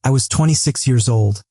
I was 26 years old,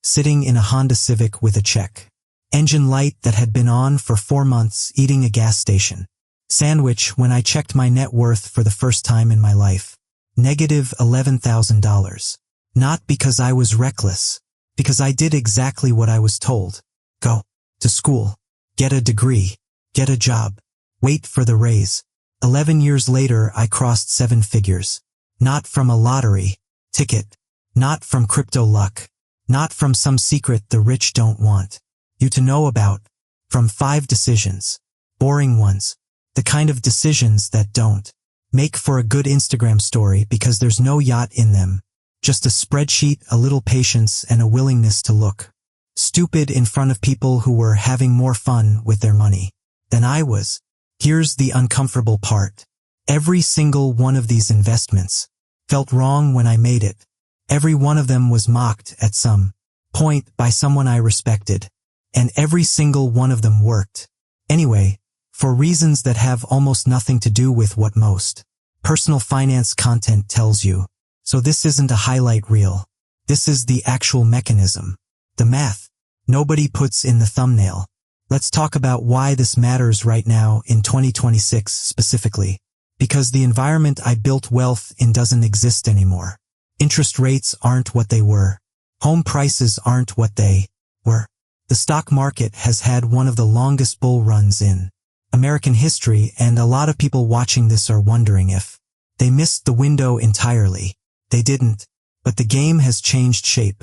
sitting in a Honda Civic with a check engine light that had been on for 4 months, eating a gas station sandwich when I checked my net worth for the first time in my life. Negative $11,000. Not because I was reckless, because I did exactly what I was told. Go to school, get a degree, get a job, wait for the raise. 11 years later, I crossed 7 figures. Not from a lottery ticket, not from crypto luck, not from some secret the rich don't want you to know about, from 5 decisions, boring ones, the kind of decisions that don't make for a good Instagram story because there's no yacht in them, just a spreadsheet, a little patience, and a willingness to look stupid in front of people who were having more fun with their money than I was. Here's the uncomfortable part. Every single one of these investments felt wrong when I made it. Every one of them was mocked at some point by someone I respected, and every single one of them worked anyway, for reasons that have almost nothing to do with what most personal finance content tells you. So this isn't a highlight reel. This is the actual mechanism, the math nobody puts in the thumbnail. Let's talk about why this matters right now in 2026 specifically. Because the environment I built wealth in doesn't exist anymore. Interest rates aren't what they were. Home prices aren't what they were. The stock market has had one of the longest bull runs in American history, and a lot of people watching this are wondering if they missed the window entirely. They didn't, but the game has changed shape.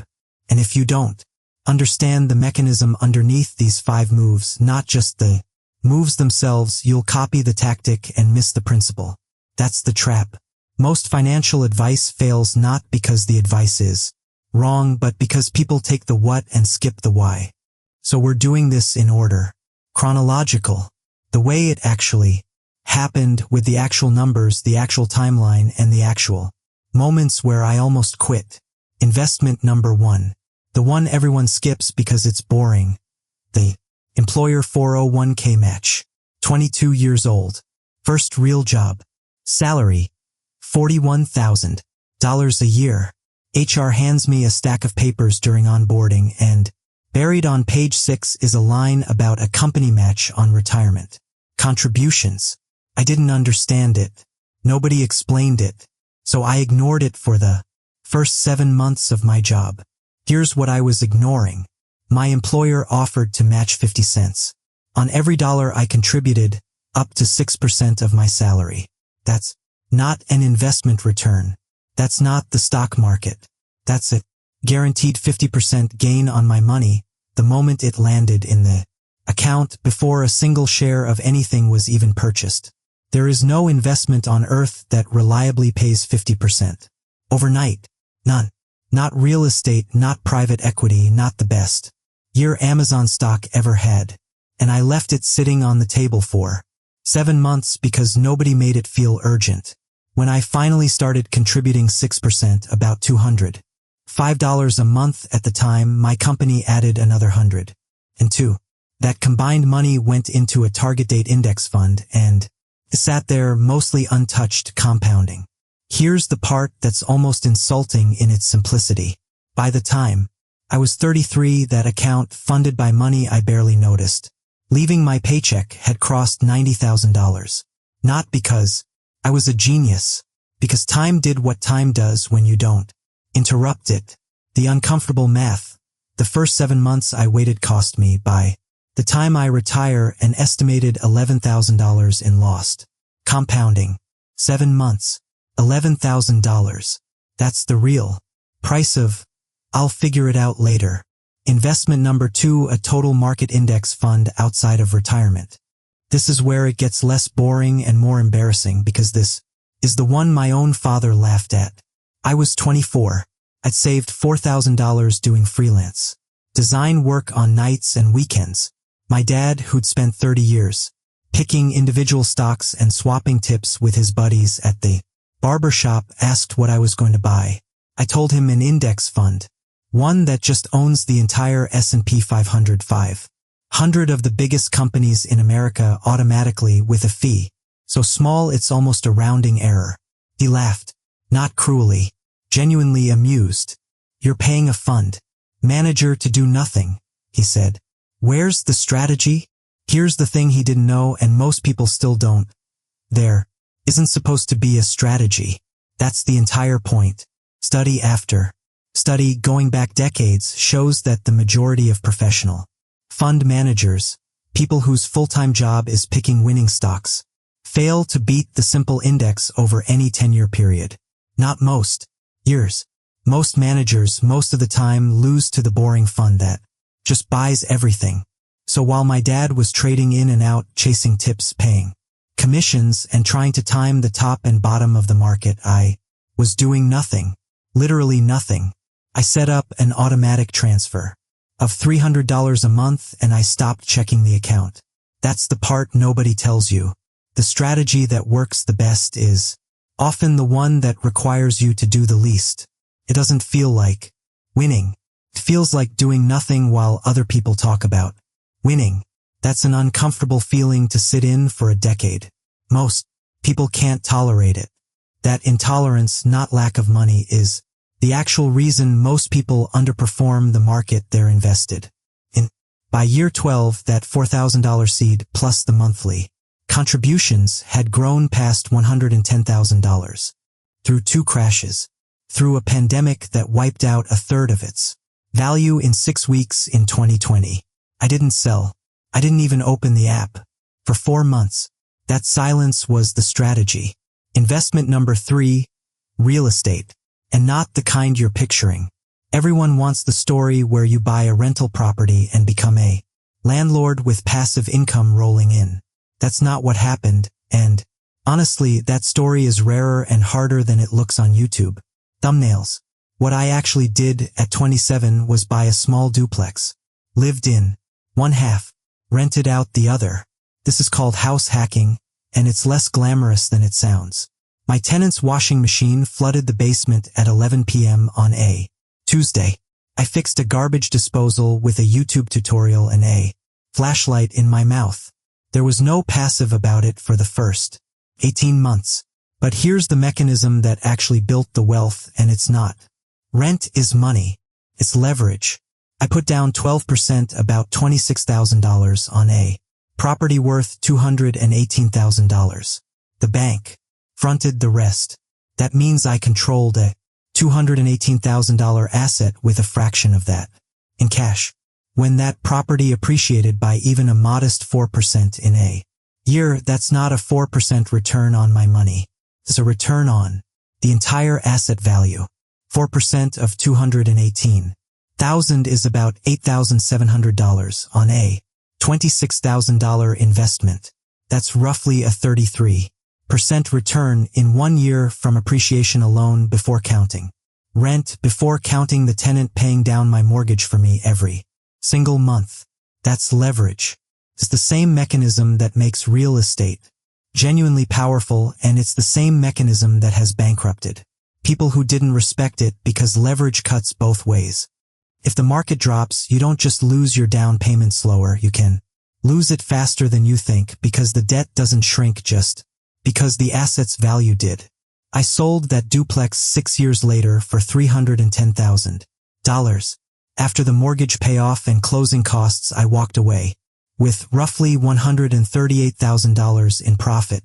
And if you don't understand the mechanism underneath these 5 moves, not just the moves themselves, you'll copy the tactic and miss the principle. That's the trap. Most financial advice fails not because the advice is wrong, but because people take the what and skip the why. So we're doing this in order. Chronological. The way it actually happened, with the actual numbers, the actual timeline, and the actual moments where I almost quit. Investment number 1. The one everyone skips because it's boring. The employer 401k match. 22 years old. First real job. Salary, $41,000 a year. HR hands me a stack of papers during onboarding, and buried on page 6 is a line about a company match on retirement contributions. I didn't understand it. Nobody explained it. So I ignored it for the first 7 months of my job. Here's what I was ignoring. My employer offered to match 50 cents on every dollar I contributed, up to 6% of my salary. That's not an investment return. That's not the stock market. That's a guaranteed 50% gain on my money the moment it landed in the account, before a single share of anything was even purchased. There is no investment on earth that reliably pays 50% overnight. None. Not real estate, not private equity, not the best year Amazon stock ever had. And I left it sitting on the table for 7 months because nobody made it feel urgent. When I finally started contributing 6%, about $205 a month at the time, my company added another $102. That combined money went into a target date index fund and sat there mostly untouched, compounding. Here's the part that's almost insulting in its simplicity. By the time I was 33, that account, funded by money I barely noticed, leaving my paycheck, had crossed $90,000. Not because I was a genius, because time did what time does when you don't interrupt it. The uncomfortable math. The first 7 months I waited cost me, by the time I retire, an estimated $11,000 in lost compounding. 7 months. $11,000. That's the real price of I'll figure it out later. Investment number 2, a total market index fund outside of retirement. This is where it gets less boring and more embarrassing, because this is the one my own father laughed at. I was 24. I'd saved $4,000 doing freelance design work on nights and weekends. My dad, who'd spent 30 years picking individual stocks and swapping tips with his buddies at the barbershop, asked what I was going to buy. I told him an index fund, one that just owns the entire S&P 500, 500 of the biggest companies in America automatically, with a fee so small it's almost a rounding error. He laughed, not cruelly, genuinely amused. You're paying a fund manager to do nothing, he said. Where's the strategy? Here's the thing he didn't know, and most people still don't. There isn't supposed to be a strategy. That's the entire point. Study after study going back decades shows that the majority of professional fund managers, people whose full-time job is picking winning stocks, fail to beat the simple index over any 10-year period. Not most years. Most managers most of the time lose to the boring fund that just buys everything. So while my dad was trading in and out, chasing tips, paying commissions, and trying to time the top and bottom of the market, I was doing nothing. Literally nothing. I set up an automatic transfer of $300 a month, and I stopped checking the account. That's the part nobody tells you. The strategy that works the best is often the one that requires you to do the least. It doesn't feel like winning. It feels like doing nothing while other people talk about winning. That's an uncomfortable feeling to sit in for a decade. Most people can't tolerate it. That intolerance, not lack of money, is the actual reason most people underperform the market they're invested in. By year 12, that $4,000 seed plus the monthly contributions had grown past $110,000. Through 2 crashes. Through a pandemic that wiped out a third of its value in 6 weeks in 2020. I didn't sell. I didn't even open the app. For 4 months. That silence was the strategy. Investment number 3, real estate. And not the kind you're picturing. Everyone wants the story where you buy a rental property and become a landlord with passive income rolling in. That's not what happened, and honestly, that story is rarer and harder than it looks on YouTube. Thumbnails. What I actually did at 27 was buy a small duplex. Lived in one half. Rented out the other. This is called house hacking, and it's less glamorous than it sounds. My tenant's washing machine flooded the basement at 11 p.m. on a Tuesday. I fixed a garbage disposal with a YouTube tutorial and a flashlight in my mouth. There was no passive about it for the first 18 months. But here's the mechanism that actually built the wealth, and it's not rent is money. It's leverage. I put down 12%, about $26,000 on a property worth $218,000. The bank fronted the rest. That means I controlled a $218,000 asset with a fraction of that in cash. When that property appreciated by even a modest 4% in a year, that's not a 4% return on my money. It's a return on the entire asset value. 4% of $218,000 is about $8,700 on a $26,000 investment. That's roughly a 33% return in 1 year from appreciation alone, before counting rent, before counting the tenant paying down my mortgage for me every single month. That's leverage. It's the same mechanism that makes real estate genuinely powerful, and it's the same mechanism that has bankrupted people who didn't respect it, because leverage cuts both ways. If the market drops, you don't just lose your down payment slower, you can lose it faster than you think, because the debt doesn't shrink just because the asset's value did. I sold that duplex 6 years later for $310,000. After the mortgage payoff and closing costs, I walked away with roughly $138,000 in profit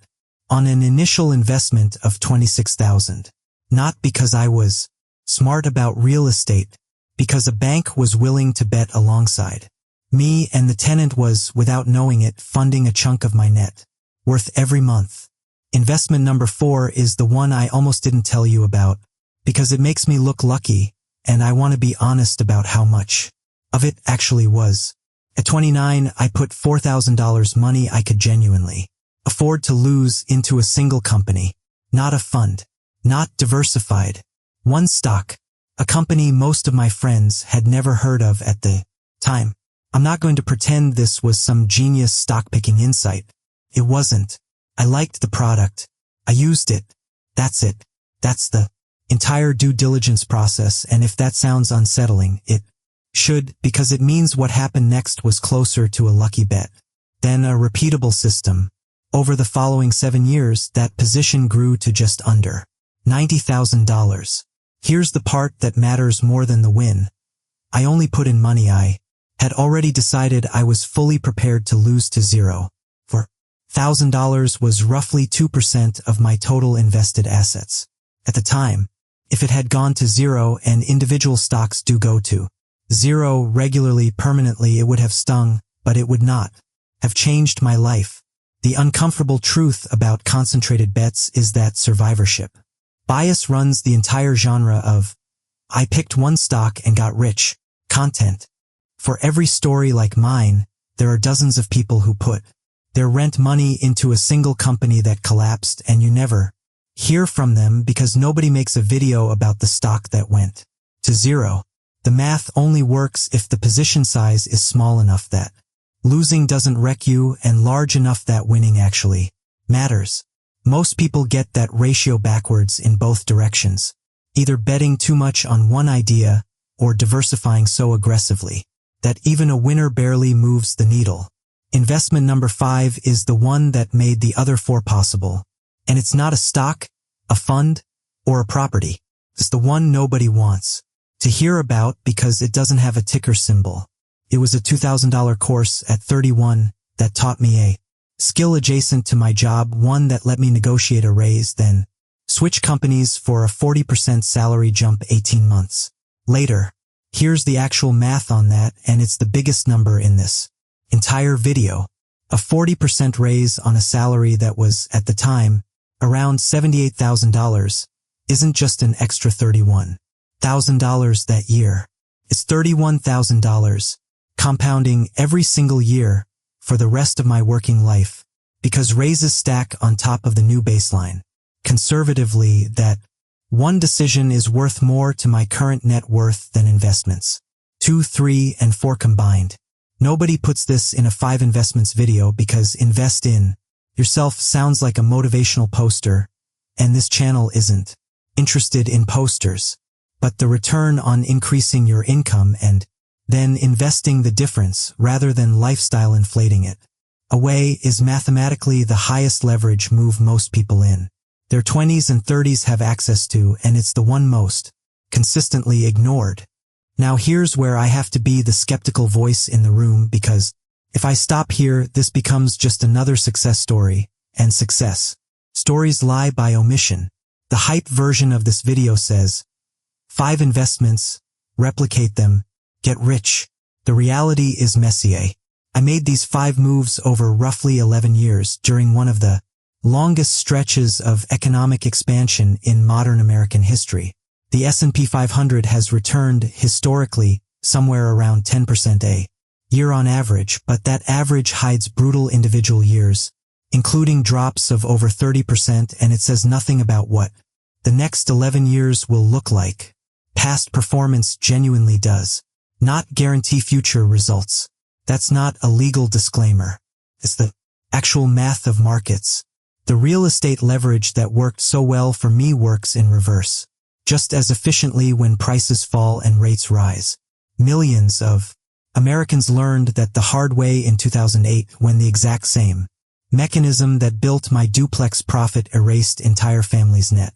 on an initial investment of $26,000. Not because I was smart about real estate, because a bank was willing to bet alongside me, and the tenant was, without knowing it, funding a chunk of my net worth every month. Investment number 4 is the one I almost didn't tell you about, because it makes me look lucky, and I want to be honest about how much of it actually was. At 29, I put $4,000, money I could genuinely afford to lose, into a single company, not a fund, not diversified. One stock, a company most of my friends had never heard of at the time. I'm not going to pretend this was some genius stock-picking insight. It wasn't. I liked the product. I used it. That's it. That's the entire due diligence process, and if that sounds unsettling, it should, because it means what happened next was closer to a lucky bet than a repeatable system. Over the following 7 years, that position grew to just under $90,000. Here's the part that matters more than the win. I only put in money I had already decided I was fully prepared to lose to zero. For $1,000 was roughly 2% of my total invested assets. At the time, if it had gone to zero, and individual stocks do go to zero regularly, permanently, it would have stung, but it would not have changed my life. The uncomfortable truth about concentrated bets is that survivorship bias runs the entire genre of "I picked one stock and got rich" content. For every story like mine, there are dozens of people who put their rent money into a single company that collapsed, and you never hear from them because nobody makes a video about the stock that went to zero. The math only works if the position size is small enough that losing doesn't wreck you, and large enough that winning actually matters. Most people get that ratio backwards in both directions, either betting too much on one idea or diversifying so aggressively that even a winner barely moves the needle. Investment number 5 is the one that made the other 4 possible. And it's not a stock, a fund, or a property. It's the one nobody wants to hear about because it doesn't have a ticker symbol. It was a $2,000 course at 31 that taught me a skill adjacent to my job, one that let me negotiate a raise, then switch companies for a 40% salary jump 18 months later. Here's the actual math on that, and it's the biggest number in this entire video. A 40% raise on a salary that was, at the time, around $78,000 isn't just an extra $31,000 that year. It's $31,000, compounding every single year for the rest of my working life, because raises stack on top of the new baseline. Conservatively, that one decision is worth more to my current net worth than investments 2, 3, and 4 combined. Nobody puts this in a 5 investments video because invest in yourself sounds like a motivational poster, and this channel isn't interested in posters, but the return on increasing your income and then investing the difference rather than lifestyle inflating it away is mathematically the highest leverage move most people in their 20s and 30s have access to, and it's the one most consistently ignored. Now here's where I have to be the skeptical voice in the room, because if I stop here, this becomes just another success story, and success stories lie by omission. The hype version of this video says, 5 investments, replicate them, get rich. The reality is messier. I made these 5 moves over roughly 11 years during one of the longest stretches of economic expansion in modern American history. The S&P 500 has returned historically somewhere around 10% a year on average, but that average hides brutal individual years, including drops of over 30%, and it says nothing about what the next 11 years will look like. Past performance genuinely does not guarantee future results. That's not a legal disclaimer. It's the actual math of markets. The real estate leverage that worked so well for me works in reverse, just as efficiently when prices fall and rates rise. Millions of Americans learned that the hard way in 2008 when the exact same mechanism that built my duplex profit erased entire families' net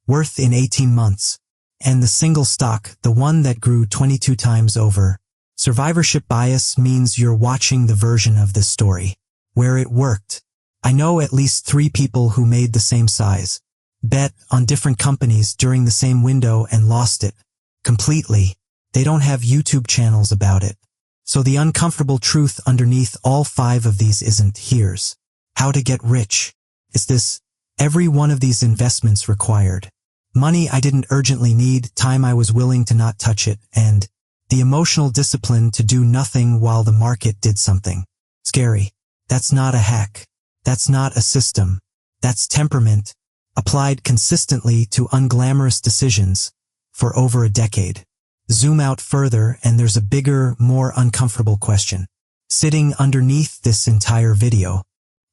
worth in 18 months. And the single stock, the one that grew 22 times over. Survivorship bias means you're watching the version of this story where it worked. I know at least 3 people who made the same size bet on different companies during the same window and lost it completely. They don't have YouTube channels about it. So the uncomfortable truth underneath all 5 of these isn't here's how to get rich. It's this: every one of these investments required money I didn't urgently need, time I was willing to not touch it, and the emotional discipline to do nothing while the market did something scary. That's not a hack. That's not a system. That's temperament, applied consistently to unglamorous decisions for over a decade. Zoom out further and there's a bigger, more uncomfortable question sitting underneath this entire video.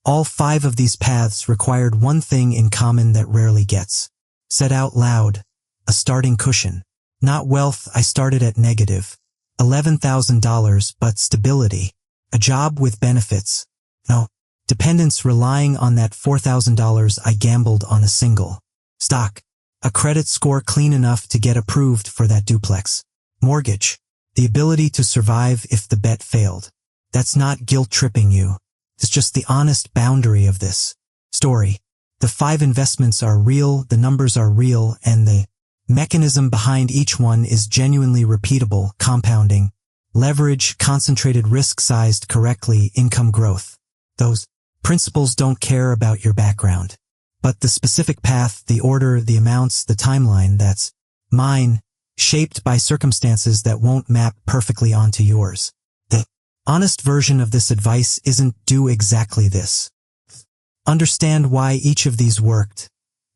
All 5 of these paths required one thing in common that rarely gets said out loud: a starting cushion. Not wealth. I started at negative $11,000, but stability. A job with benefits. No dependence relying on that $4,000 I gambled on a single stock. A credit score clean enough to get approved for that duplex. Mortgage. The ability to survive if the bet failed. That's not guilt-tripping you. It's just the honest boundary of this story. The 5 investments are real, the numbers are real, and the mechanism behind each one is genuinely repeatable: compounding, leverage, concentrated risk sized correctly, income growth. Those principles don't care about your background. But the specific path, the order, the amounts, the timeline, that's mine, shaped by circumstances that won't map perfectly onto yours. The honest version of this advice isn't do exactly this. Understand why each of these worked,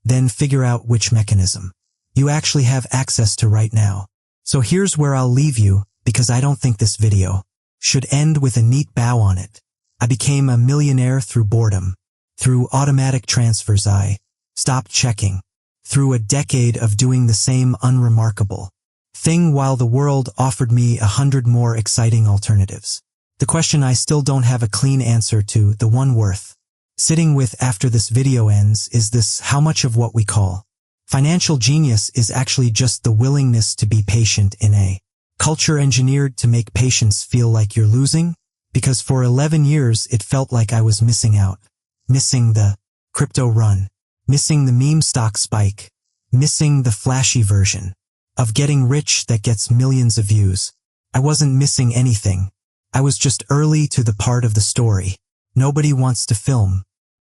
then figure out which mechanism you actually have access to right now. So here's where I'll leave you, because I don't think this video should end with a neat bow on it. I became a millionaire through boredom, through automatic transfers I stopped checking, through a decade of doing the same unremarkable thing while the world offered me 100 more exciting alternatives. The question I still don't have a clean answer to, the one worth sitting with after this video ends, is this: how much of what we call financial genius is actually just the willingness to be patient in a culture engineered to make patience feel like you're losing? Because for 11 years it felt like I was missing out. Missing the crypto run. Missing the meme stock spike. Missing the flashy version of getting rich that gets millions of views. I wasn't missing anything. I was just early to the part of the story nobody wants to film.